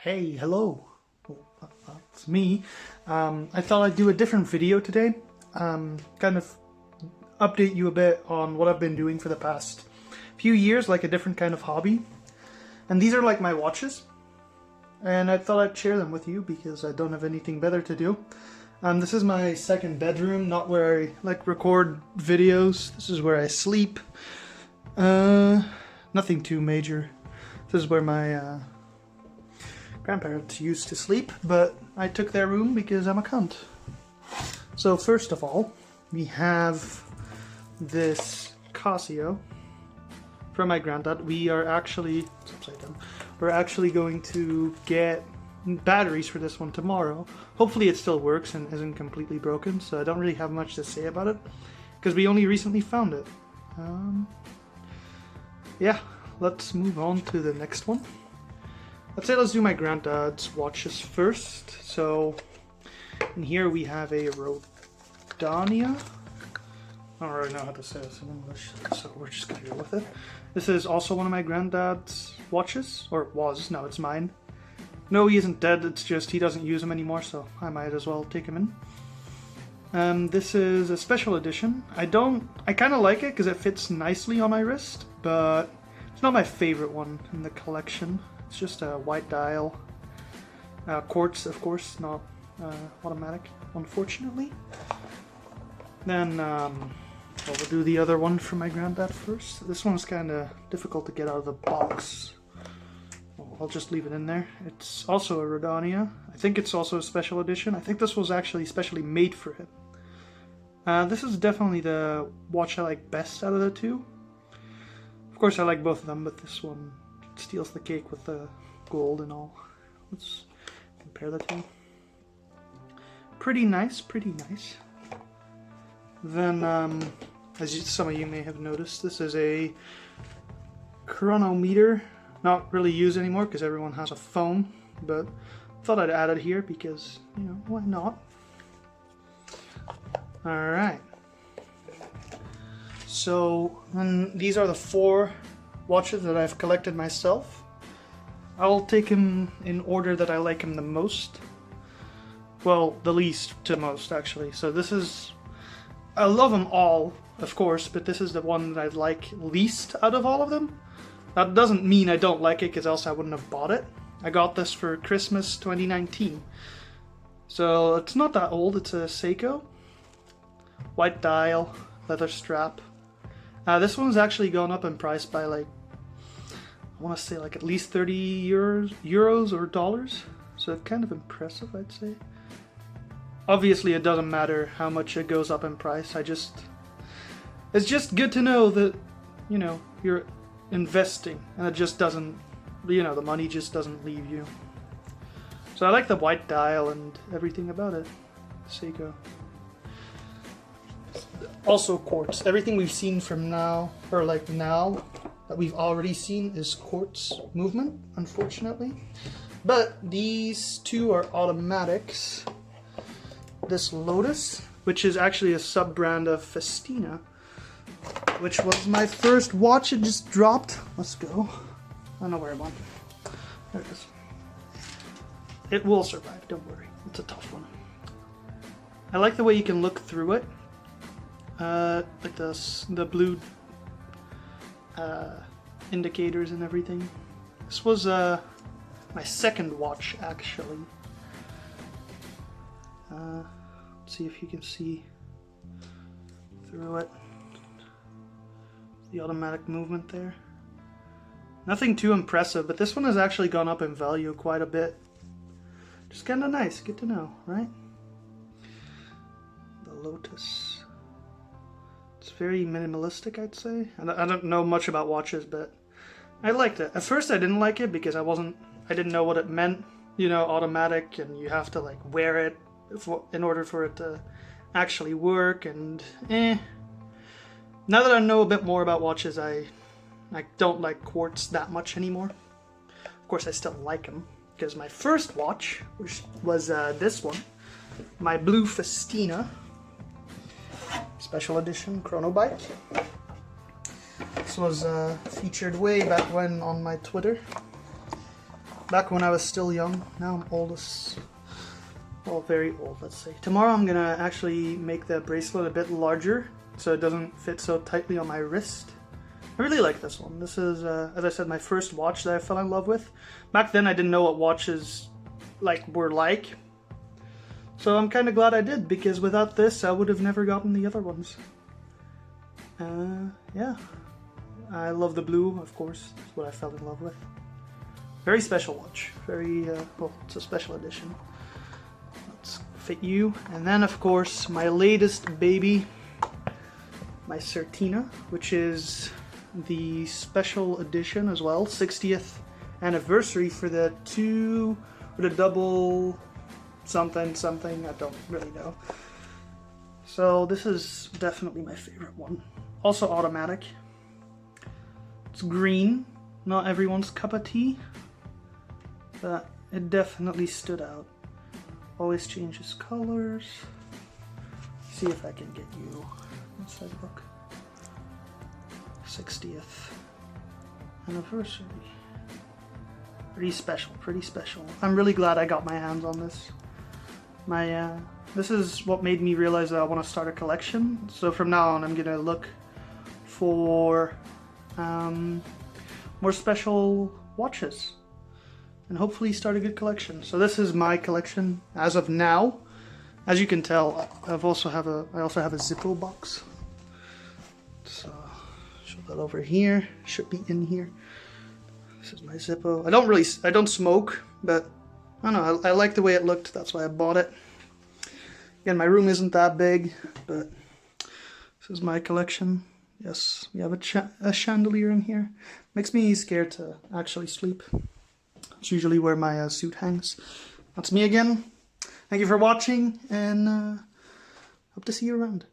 Hey, hello. It's me. I thought I'd do a different video today. Kind of update you a bit on what I've been doing for the past few years, like a different kind of hobby. And these are like my watches. And I thought I'd share them with you because I don't have anything better to do. This is my second bedroom, not where I like record videos. This is where I sleep. Nothing too major. This is where my grandparents used to sleep, but I took their room because I'm a cunt. So first of all, we have this Casio from my granddad. We're actually going to get batteries for this one tomorrow. Hopefully it still works and isn't completely broken, so I don't really have much to say about it because we only recently found it. Yeah, let's move on to the next one. Let's do my granddad's watches first. So in here we have a Rodania. I don't really know how to say this in English, so we're just gonna go with it. This is also one of my granddad's watches, or was. No, it's mine. No, he isn't dead, it's just he doesn't use them anymore, so I might as well take him in. This is a special edition. I kind of like it because it fits nicely on my wrist, but it's not my favorite one in the collection. It's just a white dial. Quartz, of course, not automatic, unfortunately. Then we'll do the other one for my granddad first. This one's kind of difficult to get out of the box. Well, I'll just leave it in there. It's also a Rodania. I think it's also a special edition. I think this was actually specially made for him. This is definitely the watch I like best out of the two. Of course I like both of them, but this one steals the cake with the gold and all. Let's compare the two. Pretty nice, pretty nice. Then, some of you may have noticed, this is a chronometer. Not really used anymore because everyone has a phone, but thought I'd add it here because, you know, why not? Alright. So, and these are the 4 watches that I've collected myself. I'll take them in order that I like them the most. Well, the least to most, actually. So this is... I love them all, of course, but this is the one that I like least out of all of them. That doesn't mean I don't like it, because else I wouldn't have bought it. I got this for Christmas 2019. So it's not that old, it's a Seiko. White dial, leather strap. This one's actually gone up in price by like, I want to say like at least 30 euros or dollars. So it's kind of impressive, I'd say. Obviously it doesn't matter how much it goes up in price. It's just good to know that, you know, you're investing and it just doesn't, you know, the money just doesn't leave you. So I like the white dial and everything about it. Seiko. Also quartz. Everything we've seen from now, or like now, that we've already seen is quartz movement, unfortunately. But these two are automatics. This Lotus, which is actually a sub-brand of Festina, which was my first watch. It just dropped. Let's go. I don't know where it went. There it is. It will survive, don't worry. It's a tough one. I like the way you can look through it. Like the blue indicators and everything. This was my second watch, actually. Let's see if you can see through it. The automatic movement there. Nothing too impressive, but this one has actually gone up in value quite a bit. Just kind of nice, good to know, right? The Lotus. It's very minimalistic, I'd say. I don't know much about watches, but I liked it. At first I didn't like it because I didn't know what it meant, you know, automatic, and you have to like wear it in order for it to actually work, and Now that I know a bit more about watches, I don't like quartz that much anymore. Of course I still like them, because my first watch, which was this one, my blue Festina special edition chrono bike. This was featured way back when on my Twitter. back when I was still young. Now I'm oldest. Well, very old, let's say. Tomorrow I'm gonna actually make the bracelet a bit larger so it doesn't fit so tightly on my wrist. I really like this one. This is, as I said, my first watch that I fell in love with. Back then I didn't know what watches were like. So I'm kind of glad I did, because without this I would have never gotten the other ones. Yeah. I love the blue, of course. That's what I fell in love with. Very special watch. Very, well, it's a special edition. Let's fit you. And then, of course, my latest baby, my Certina, which is the special edition as well. 60th anniversary for the double something, I don't really know. So this is definitely my favorite one. Also automatic. It's green, not everyone's cup of tea, but it definitely stood out. Always changes colors. See if I can get you inside the book. 60th anniversary. Pretty special, pretty special. I'm really glad I got my hands on this. This is what made me realize that I want to start a collection. So from now on I'm gonna look for more special watches and hopefully start a good collection. So this is my collection as of now. As you can tell, I also have a zippo box. So show that over here. Should be in here. This is my zippo. I don't smoke, but I don't know, I like the way it looked. That's why I bought it. Again, my room isn't that big, but this is my collection. Yes, we have a chandelier in here. Makes me scared to actually sleep. It's usually where my suit hangs. That's me again. Thank you for watching, and hope to see you around.